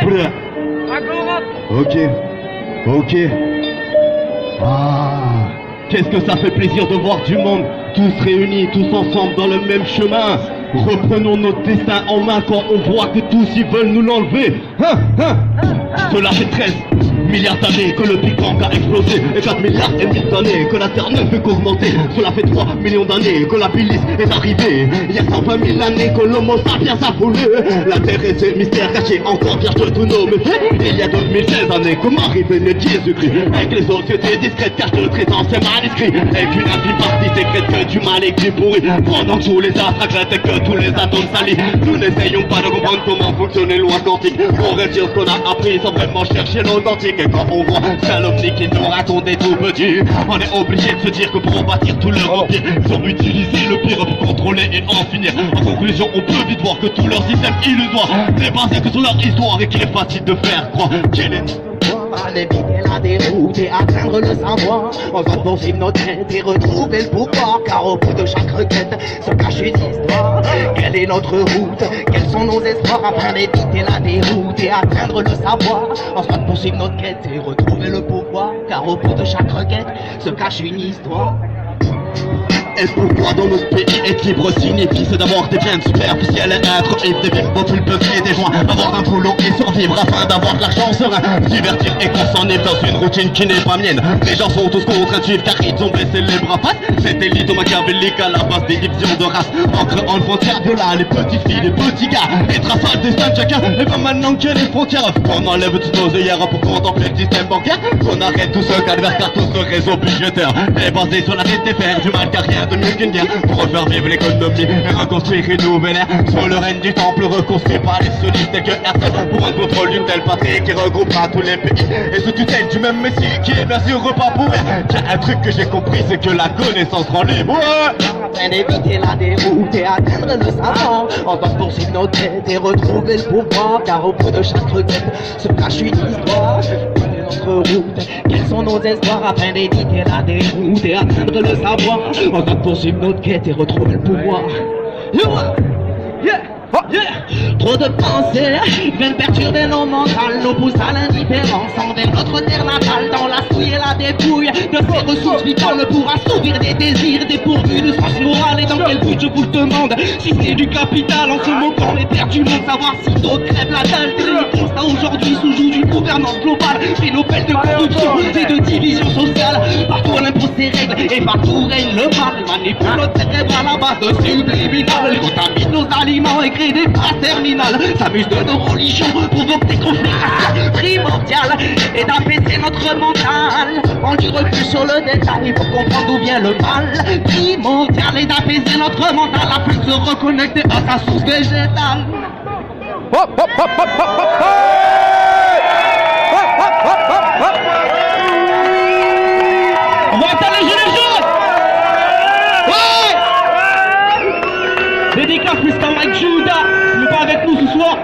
Brr. Ok. Ok. Ah. Qu'est-ce que ça fait plaisir de voir du monde, tous réunis, tous ensemble dans le même chemin. Reprenons notre destin en main quand on voit que tous ils veulent nous l'enlever. Cela fait 13 milliards d'années que le Big Bang a explosé, et 4 milliards et demi d'années que la Terre ne fait qu'augmenter. Cela fait 3 millions d'années que la bilice est arrivée. Il y a 120 000 années que l'homo sapiens a volé. La Terre et ses mystères cachés encore vierges de tous nos méfaits. Il y a 2016 années que Marie est né Jésus-Christ, avec les sociétés discrètes cachent de très anciens manuscrits, avec une infime partie sécrète que du mal et du pourri. Pendant que tous les astres regrettent et que tous les atomes salis, nous n'essayons pas de comprendre comment fonctionnent les lois quantiques, pour réussir ce qu'on a appris sans vraiment chercher l'authentique. Et quand on voit Salomni qui nous raconte des tout petits, on est obligé de se dire que pour bâtir tout leur empire, ils ont utilisé le pire pour contrôler et en finir. En conclusion, on peut vite voir que tout leur système illusoire n'est basé que sur leur histoire et qu'il est facile de faire croire qu'il est... Éviter la déroute et atteindre le savoir. On doit poursuivre notre quête et retrouver le pouvoir, car au bout de chaque requête se cache une histoire. Quelle est notre route? Quels sont nos espoirs afin d'éviter la déroute et atteindre le savoir? On doit poursuivre notre quête et retrouver le pouvoir, car au bout de chaque requête se cache une histoire. Et pourquoi dans notre pays être libre signifie c'est d'avoir des biens superficiels et être ivre des villes pulpeuses et des joints, avoir un boulot et survivre afin d'avoir de l'argent serein, divertir et qu'on s'enivre dans une routine qui n'est pas mienne. Les gens sont tous contraints de suivre car ils ont baissé les bras face. Cette élite machiavélique à la base des divisions de race, entre en frontière de là, les petites filles, les petits gars, et traçant le destin de chacun. Et pas maintenant qu'il y a les frontières, qu'on enlève toutes nos œillères pour contempler le système bancaire, qu'on arrête tout ce calvaire car tout ce réseau budgétaire est basé sur la tête des fers, du mal car rien de mieux qu'une guerre pour refaire vivre l'économie et reconstruire une nouvelle ère sur le règne du temple reconstruit par les sionistes et que Herzl pour un contrôle d'une telle patrie qui regroupera tous les pays et sous tutelle du même messie qui est bien sûr pas pour rien. Qu'il y a un truc que j'ai compris, c'est que la connaissance rend libre. Afin d'éviter la déroute et atteindre le savoir, on doit poursuivre nos quêtes et retrouver le pouvoir, car au bout de chaque requête se cache une histoire. Notre route, quels sont nos espoirs afin d'éviter la déroute et atteindre le savoir? On doit poursuivre notre quête et retrouver le pouvoir. Trop de pensées viennent perturber nos mentales, nous poussent à l'indifférence envers notre terre natale. Dans la souille et la dépouille de ces ressources vitales pour assouvir des désirs dépourvus de sens moral. Et dans quel but je vous le demande, si c'est du capital, en se moquant les terres du monde, savoir si d'autres crèvent la dalle. Les constats aujourd'hui sous joue d'une gouvernance globale, pris nos pelles de corruption et de division sociale. Partout l'impose ses règles et partout règne le mal. Manipule notre cérèbre à la base de subliminal, contamine nos aliments et crée des phrases terminales, s'amuse de nos religions, provoque des conflits raciaux. Primordial est d'apaiser notre mental, prends du recul sur le détail pour comprendre d'où vient le mal. Primordial est d'apaiser notre mental afin de se reconnecter à sa source végétale. On va attendre les gilets jaunes. Ouais. Dédicace Mr. Mike Judah, il n'est pas avec nous ce soir.